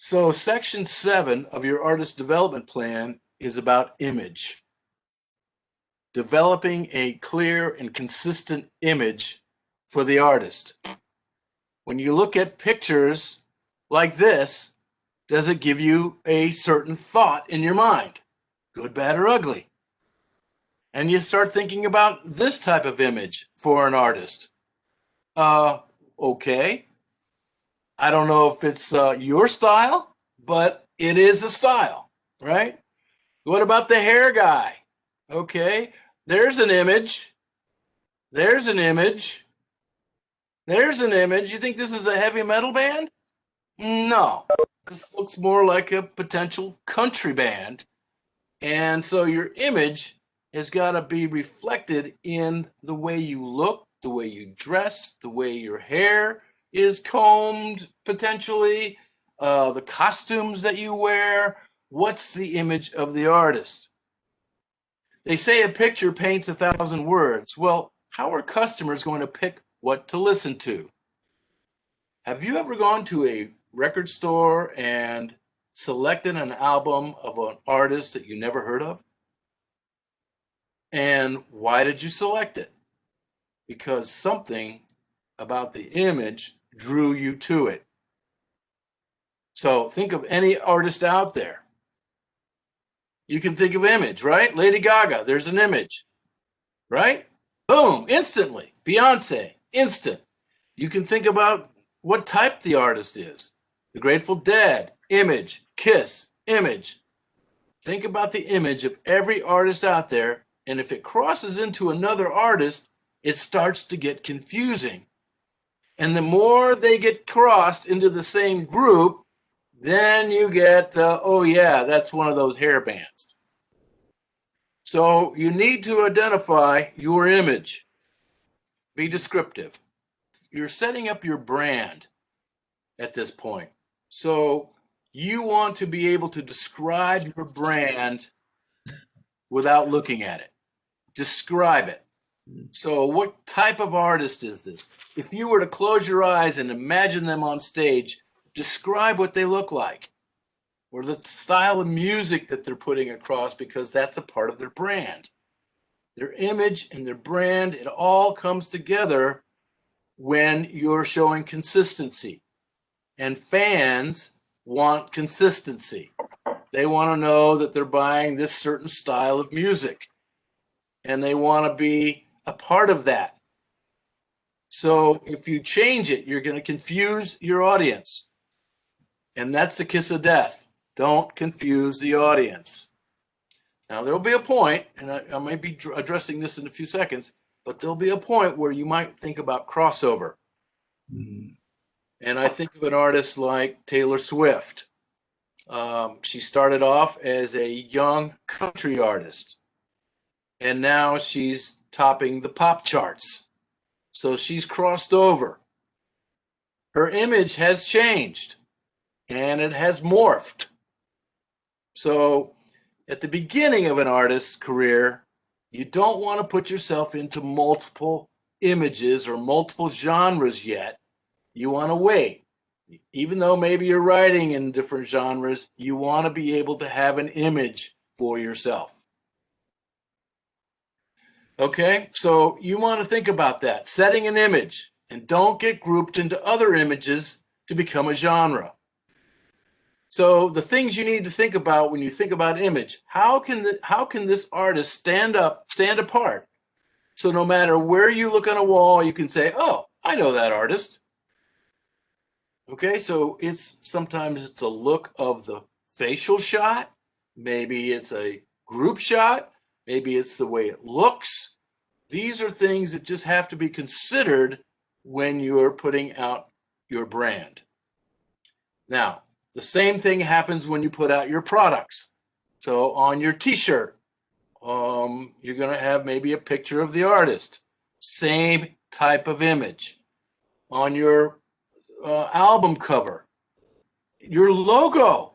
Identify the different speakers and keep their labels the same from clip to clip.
Speaker 1: So section 7 of your artist development plan is about image. Developing a clear and consistent image for the artist. When you look at pictures like this, does it give you a certain thought in your mind? Good, bad, or ugly? And you start thinking about this type of image for an artist. Okay. I don't know if it's your style, but it is a style, right? What about the hair guy? Okay, there's an image. There's an image. There's an image. You think this is a heavy metal band? No. This looks more like a potential country band. And so your image has got to be reflected in the way you look, the way you dress, the way your hair is combed, potentially, the costumes that you wear. What's the image of the artist? They say a picture paints 1,000 words. Well, how are customers going to pick what to listen to? Have you ever gone to a record store and selected an album of an artist that you never heard of? And why did you select it? Because something about the image drew you to it. So think of any artist out there. You can think of image, right? Lady Gaga, there's an image, right? Boom, instantly. Beyonce, instant. You can think about what type the artist is. The Grateful Dead, image. Kiss, image. Think about the image of every artist out there, and if it crosses into another artist, it starts to get confusing. And the more they get crossed into the same group, then you get, oh yeah, that's one of those hair bands. So you need to identify your image. Be descriptive. You're setting up your brand at this point. So you want to be able to describe your brand without looking at it. Describe it. So what type of artist is this? If you were to close your eyes and imagine them on stage, describe what they look like or the style of music that they're putting across, because that's a part of their brand. Their image and their brand, it all comes together when you're showing consistency. And fans want consistency. They want to know that they're buying this certain style of music, and they want to be a part of that. So if you change it, you're going to confuse your audience. And that's the kiss of death. Don't confuse the audience. Now, there'll be a point, and I might be addressing this in a few seconds, but there'll be a point where you might think about crossover. Mm-hmm. And I think of an artist like Taylor Swift. She started off as a young country artist, and now she's topping the pop charts. So she's crossed over. Her image has changed, and it has morphed. So at the beginning of an artist's career, you don't want to put yourself into multiple images or multiple genres yet. You want to wait. Even though maybe you're writing in different genres, you want to be able to have an image for yourself. Okay, so you want to think about that, setting an image, and don't get grouped into other images to become a genre. So the things you need to think about when you think about image, how can this artist stand apart? So no matter where you look on a wall, you can say, oh, I know that artist. Okay, so sometimes it's a look of the facial shot. Maybe it's a group shot. Maybe it's the way it looks. These are things that just have to be considered when you're putting out your brand. Now, the same thing happens when you put out your products. So on your t-shirt, you're going to have maybe a picture of the artist. Same type of image. On your album cover, your logo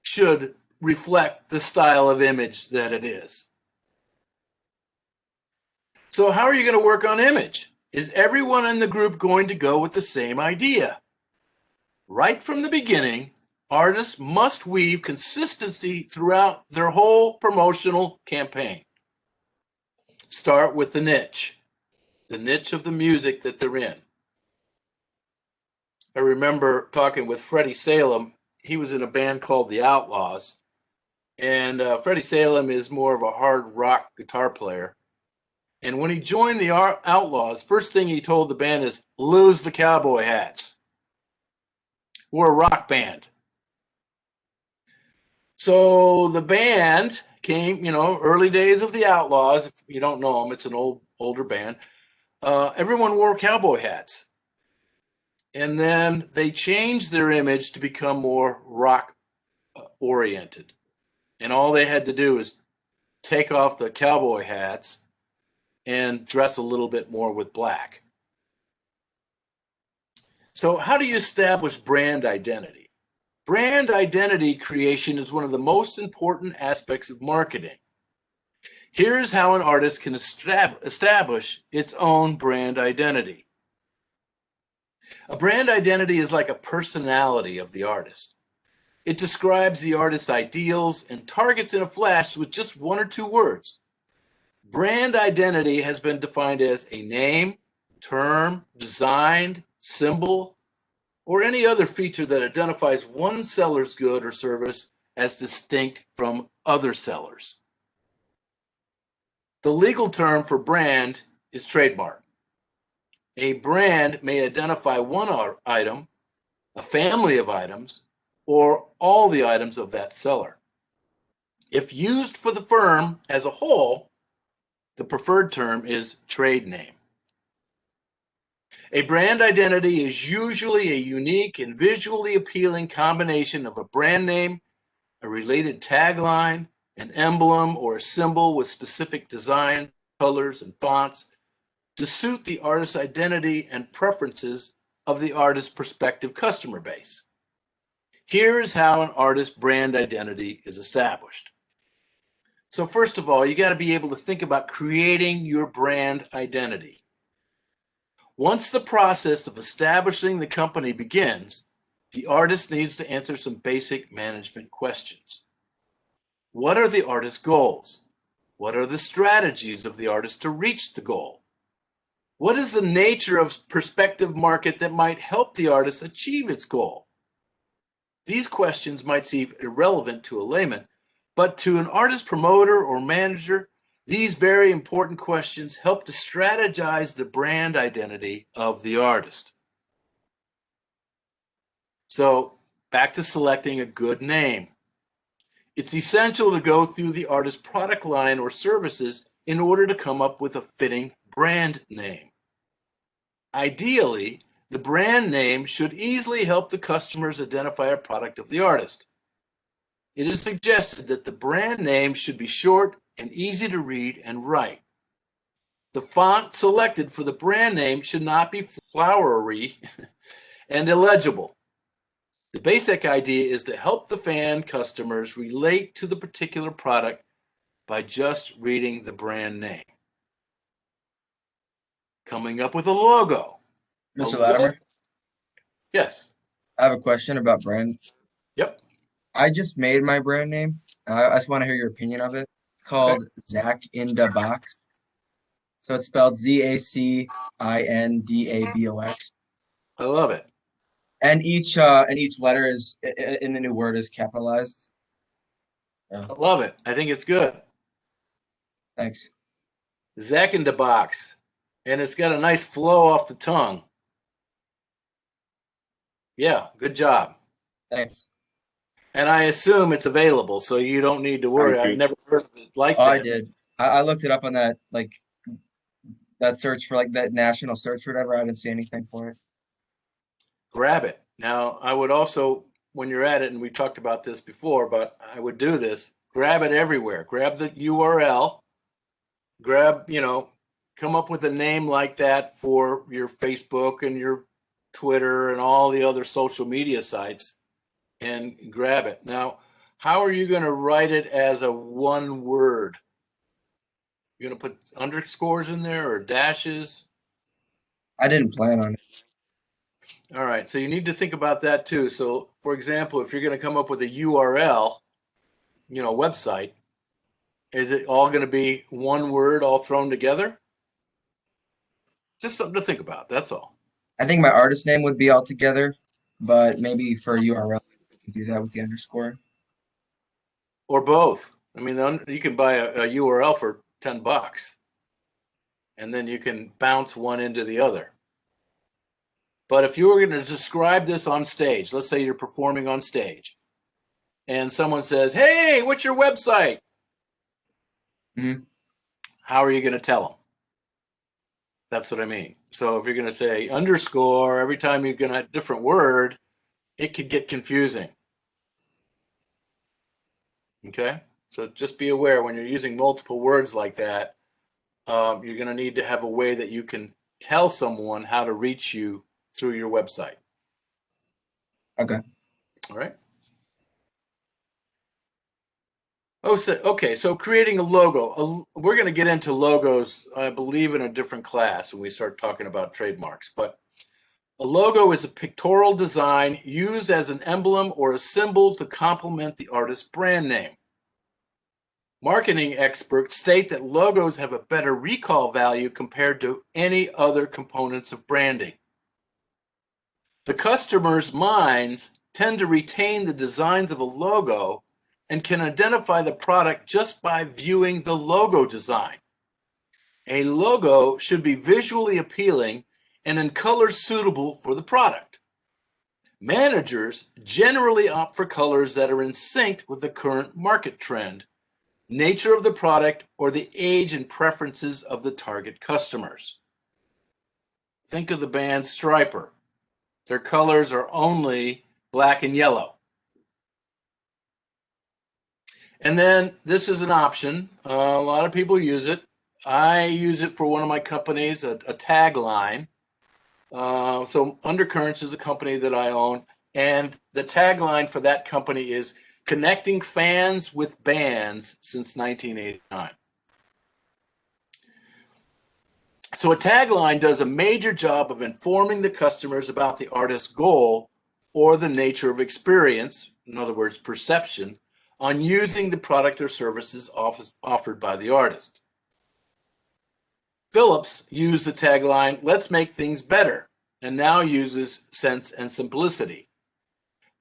Speaker 1: should reflect the style of image that it is. So how are you going to work on image? Is everyone in the group going to go with the same idea? Right from the beginning, Artists must weave consistency throughout their whole promotional campaign. Start with the niche of the music that they're in. I remember talking with Freddie Salem. He was in a band called the Outlaws. And Freddie Salem is more of a hard rock guitar player. And when he joined the Outlaws, first thing he told the band is, lose the cowboy hats. We're a rock band. So the band came, early days of the Outlaws. If you don't know them, it's an older band. Everyone wore cowboy hats. And then they changed their image to become more rock oriented. And all they had to do is take off the cowboy hats and dress a little bit more with black. So how do you establish brand identity? Brand identity creation is one of the most important aspects of marketing. Here's how an artist can establish its own brand identity. A brand identity is like a personality of the artist. It describes the artist's ideals and targets in a flash with just one or two words. Brand identity has been defined as a name, term, design, symbol, or any other feature that identifies one seller's good or service as distinct from other sellers. The legal term for brand is trademark. A brand may identify one item, a family of items, or all the items of that seller. If used for the firm as a whole, the preferred term is trade name. A brand identity is usually a unique and visually appealing combination of a brand name, a related tagline, an emblem, or a symbol with specific design, colors, and fonts to suit the artist's identity and preferences of the artist's prospective customer base. Here's how an artist's brand identity is established. So first of all, you got to be able to think about creating your brand identity. Once the process of establishing the company begins, the artist needs to answer some basic management questions. What are the artist's goals? What are the strategies of the artist to reach the goal? What is the nature of prospective market that might help the artist achieve its goal? These questions might seem irrelevant to a layman, but to an artist promoter or manager, these very important questions help to strategize the brand identity of the artist. So, back to selecting a good name. It's essential to go through the artist's product line or services in order to come up with a fitting brand name. Ideally, the brand name should easily help the customers identify a product of the artist. It is suggested that the brand name should be short and easy to read and write. The font selected for the brand name should not be flowery and illegible. The basic idea is to help the fan customers relate to the particular product by just reading the brand name. Coming up with a logo.
Speaker 2: Mr. Latimer,
Speaker 1: Yes.
Speaker 2: I have a question about brand.
Speaker 1: Yep.
Speaker 2: I just made my brand name. I just want to hear your opinion of it. It's called Zach in the Box. So it's spelled ZACINDABOX.
Speaker 1: I love it.
Speaker 2: And each letter is in the new word is capitalized.
Speaker 1: I love it. I think it's good.
Speaker 2: Thanks.
Speaker 1: Zach in the Box. And it's got a nice flow off the tongue. Yeah, good job.
Speaker 2: Thanks.
Speaker 1: And I assume it's available, so you don't need to worry. I've never heard of it like
Speaker 2: Oh,
Speaker 1: that.
Speaker 2: I did. I looked it up on that that search for that national search or whatever. I didn't see anything for it.
Speaker 1: Grab it. Now, I would also, when you're at it, and we talked about this before, but I would do this, grab it everywhere. Grab the URL, come up with a name like that for your Facebook and your Twitter and all the other social media sites and grab it. Now, how are you going to write it as a one word? You're going to put underscores in there or dashes?
Speaker 2: I didn't plan on it.
Speaker 1: All right, so you need to think about that too. So, for example, if you're going to come up with a URL, website, is it all going to be one word all thrown together? Just something to think about. That's all.
Speaker 2: I think my artist name would be all together, but maybe for URL, you can do that with the underscore.
Speaker 1: Or both. I mean, you can buy a URL for $10, and then you can bounce one into the other. But if you were going to describe this on stage, let's say you're performing on stage, and someone says, "Hey, what's your website?"
Speaker 2: Mm-hmm.
Speaker 1: How are you going to tell them? That's what I mean. So if you're going to say underscore every time you're going to a different word, it could get confusing. Okay? So just be aware when you're using multiple words like that, you're going to need to have a way that you can tell someone how to reach you through your website.
Speaker 2: Okay.
Speaker 1: All right? So creating a logo. We're going to get into logos, I believe, in a different class when we start talking about trademarks. But a logo is a pictorial design used as an emblem or a symbol to complement the artist's brand name. Marketing experts state that logos have a better recall value compared to any other components of branding. The customer's minds tend to retain the designs of a logo and can identify the product just by viewing the logo design. A logo should be visually appealing and in colors suitable for the product. Managers generally opt for colors that are in sync with the current market trend, nature of the product, or the age and preferences of the target customers. Think of the band Striper. Their colors are only black and yellow. And then this is an option. A lot of people use it. I use it for one of my companies, a tagline. So Undercurrents is a company that I own, and the tagline for that company is connecting fans with bands since 1989. So a tagline does a major job of informing the customers about the artist's goal or the nature of experience, in other words, perception, on using the product or services offered by the artist. Phillips used the tagline, "Let's make things better," and now uses sense and simplicity.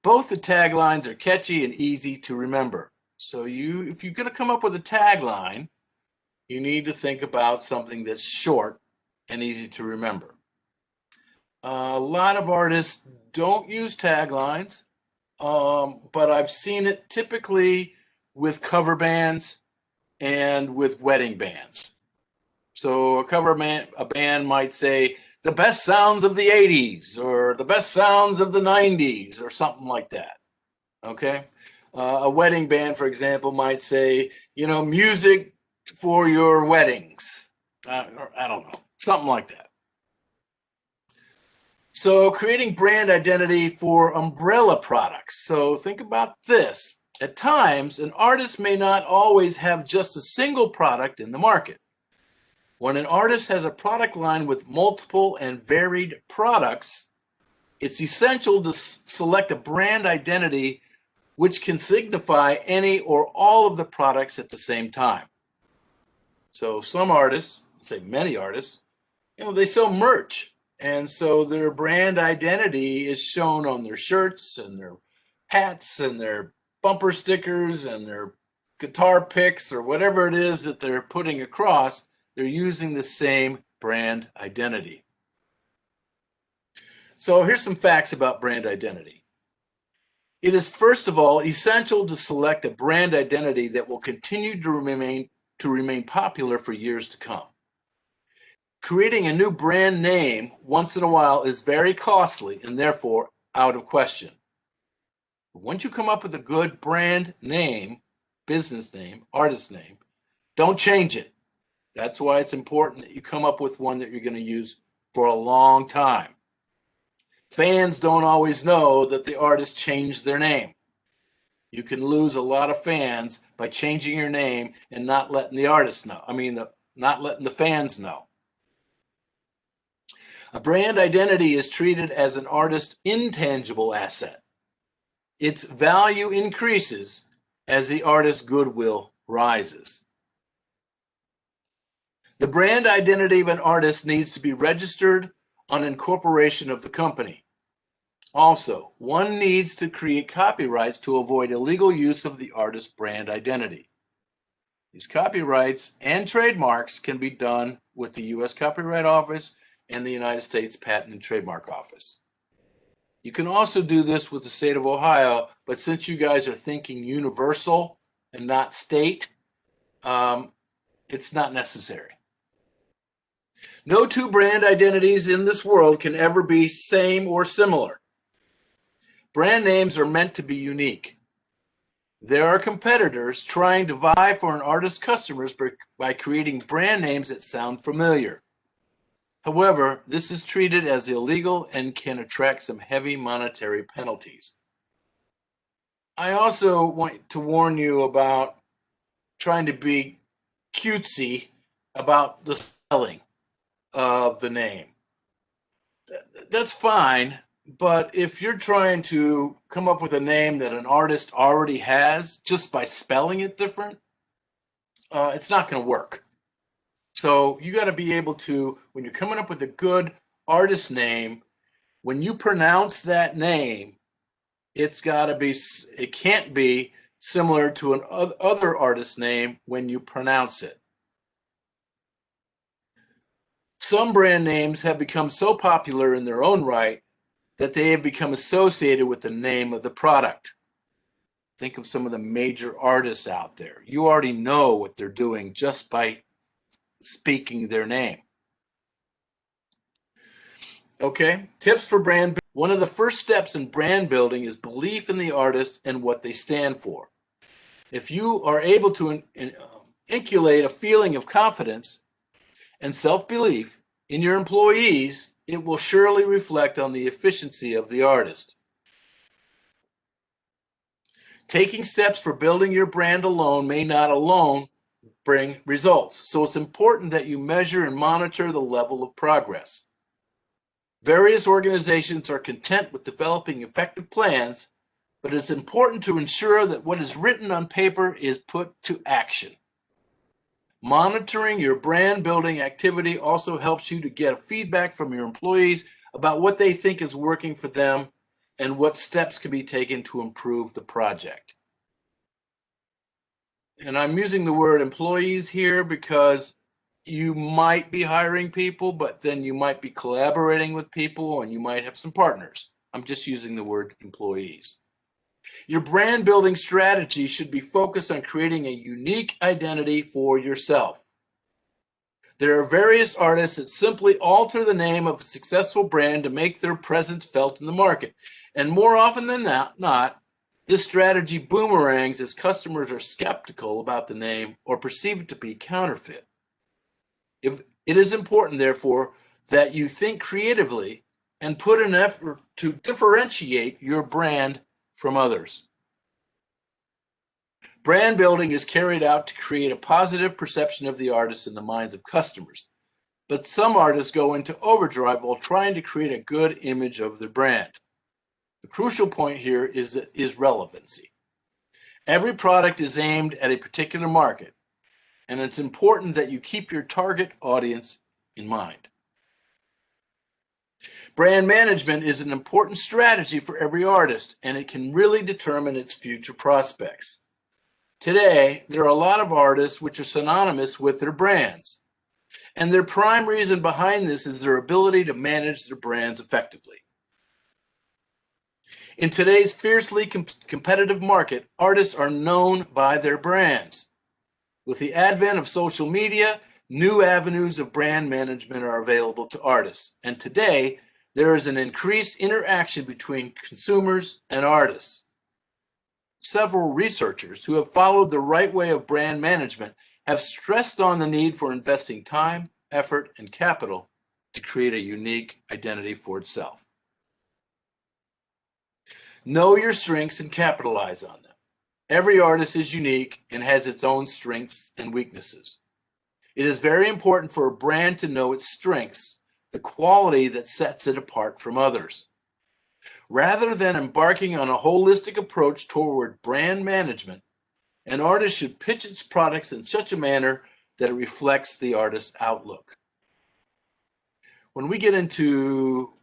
Speaker 1: Both the taglines are catchy and easy to remember. So if you're going to come up with a tagline, you need to think about something that's short and easy to remember. A lot of artists don't use taglines, but I've seen it typically with cover bands and with wedding bands. So a band might say the best sounds of the 80s or the best sounds of the 90s or something like that. Okay? A wedding band, for example, might say, music for your weddings. Or I don't know, something like that. So creating brand identity for umbrella products. So think about this. At times, an artist may not always have just a single product in the market. When an artist has a product line with multiple and varied products, it's essential to select a brand identity which can signify any or all of the products at the same time. So some artists, say many artists, they sell merch. And so their brand identity is shown on their shirts and their hats and their bumper stickers and their guitar picks or whatever it is that they're putting across. They're using the same brand identity. So here's some facts about brand identity. It is, first of all, essential to select a brand identity that will continue to remain popular for years to come. Creating a new brand name once in a while is very costly and therefore out of question. Once you come up with a good brand name, business name, artist name, don't change it. That's why it's important that you come up with one that you're going to use for a long time. Fans don't always know that the artist changed their name. You can lose a lot of fans by changing your name and not letting the artist know. Not letting the fans know. A brand identity is treated as an artist's intangible asset. Its value increases as the artist's goodwill rises. The brand identity of an artist needs to be registered on incorporation of the company. Also, one needs to create copyrights to avoid illegal use of the artist's brand identity. These copyrights and trademarks can be done with the U.S. Copyright Office and the United States Patent and Trademark Office. You can also do this with the state of Ohio, but since you guys are thinking universal and not state, it's not necessary. No two brand identities in this world can ever be same or similar. Brand names are meant to be unique. There are competitors trying to vie for an artist's customers by creating brand names that sound familiar. However, this is treated as illegal and can attract some heavy monetary penalties. I also want to warn you about trying to be cutesy about the spelling of the name. That's fine, but if you're trying to come up with a name that an artist already has just by spelling it different, it's not going to work. So you got to be able to, when you're coming up with a good artist name, when you pronounce that name, it can't be similar to an other artist name when you pronounce it. Some brand names have become so popular in their own right that they have become associated with the name of the product. Think of some of the major artists out there. You already know what they're doing just by speaking their name. Okay, tips for brand building. One of the first steps in brand building is belief in the artist and what they stand for. If you are able to inculcate a feeling of confidence and self-belief in your employees, it will surely reflect on the efficiency of the artist. Taking steps for building your brand alone may not alone bring results, so it's important that you measure and monitor the level of progress. Various organizations are content with developing effective plans, but it's important to ensure that what is written on paper is put to action. Monitoring your brand building activity also helps you to get feedback from your employees about what they think is working for them and what steps can be taken to improve the project. And I'm using the word employees here because you might be hiring people, but then you might be collaborating with people and you might have some partners. I'm just using the word employees. Your brand building strategy should be focused on creating a unique identity for yourself. There are various artists that simply alter the name of a successful brand to make their presence felt in the market. And more often than not, this strategy boomerangs as customers are skeptical about the name or perceive it to be counterfeit. It is important, therefore, that you think creatively and put an effort to differentiate your brand from others. Brand building is carried out to create a positive perception of the artist in the minds of customers, but some artists go into overdrive while trying to create a good image of their brand. The crucial point here is relevancy. Every product is aimed at a particular market, and it's important that you keep your target audience in mind. Brand management is an important strategy for every artist, and it can really determine its future prospects. Today, there are a lot of artists which are synonymous with their brands, and their prime reason behind this is their ability to manage their brands effectively. In today's fiercely competitive market, artists are known by their brands. With the advent of social media, new avenues of brand management are available to artists, and today there is an increased interaction between consumers and artists. Several researchers who have followed the right way of brand management have stressed on the need for investing time, effort, and capital to create a unique identity for itself. Know your strengths and capitalize on them. Every artist is unique and has its own strengths and weaknesses. It is very important for a brand to know its strengths the quality that sets it apart from others. Rather than embarking on a holistic approach toward brand management, an artist should pitch its products in such a manner that it reflects the artist's outlook. When we get into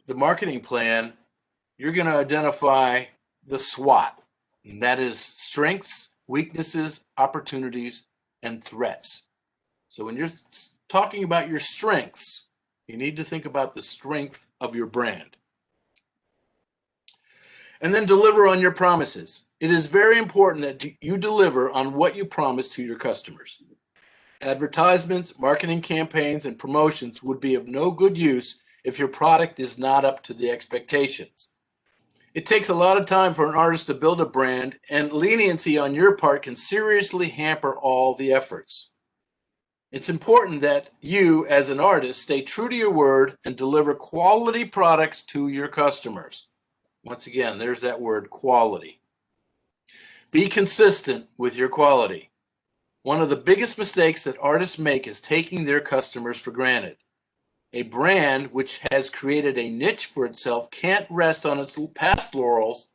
Speaker 1: the marketing plan, you're going to identify the SWOT, and that is strengths, weaknesses, opportunities, and threats. So when you're talking about your strengths, you need to think about the strength of your brand. And then deliver on your promises. It is very important that you deliver on what you promise to your customers. Advertisements, marketing campaigns, and promotions would be of no good use if your product is not up to the expectations. It takes a lot of time for an artist to build a brand, and leniency on your part can seriously hamper all the efforts. It's important that you, as an artist, stay true to your word and deliver quality products to your customers. Once again, there's that word, quality. Be consistent with your quality. One of the biggest mistakes that artists make is taking their customers for granted. A brand which has created a niche for itself can't rest on its past laurels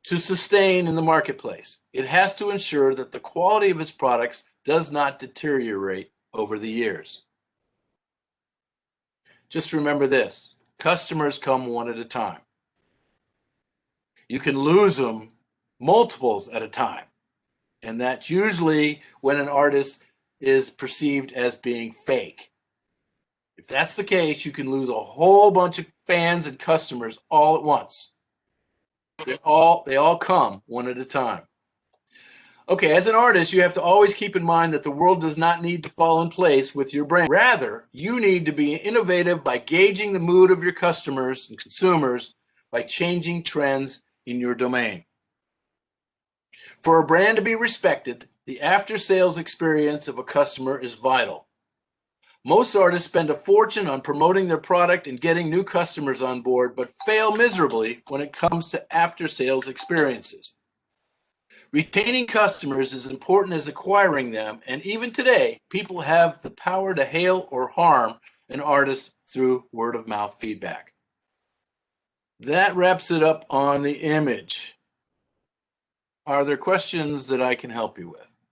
Speaker 1: to sustain in the marketplace. It has to ensure that the quality of its products does not deteriorate over the years. Just remember this, customers come one at a time. You can lose them multiples at a time. And that's usually when an artist is perceived as being fake. If that's the case, you can lose a whole bunch of fans and customers all at once. They all come one at a time. Okay, as an artist, you have to always keep in mind that the world does not need to fall in place with your brand. Rather, you need to be innovative by gauging the mood of your customers and consumers by changing trends in your domain. For a brand to be respected, the after-sales experience of a customer is vital. Most artists spend a fortune on promoting their product and getting new customers on board, but fail miserably when it comes to after-sales experiences. Retaining customers is important as acquiring them, and even today, people have the power to hail or harm an artist through word-of-mouth feedback. That wraps it up on the image. Are there questions that I can help you with?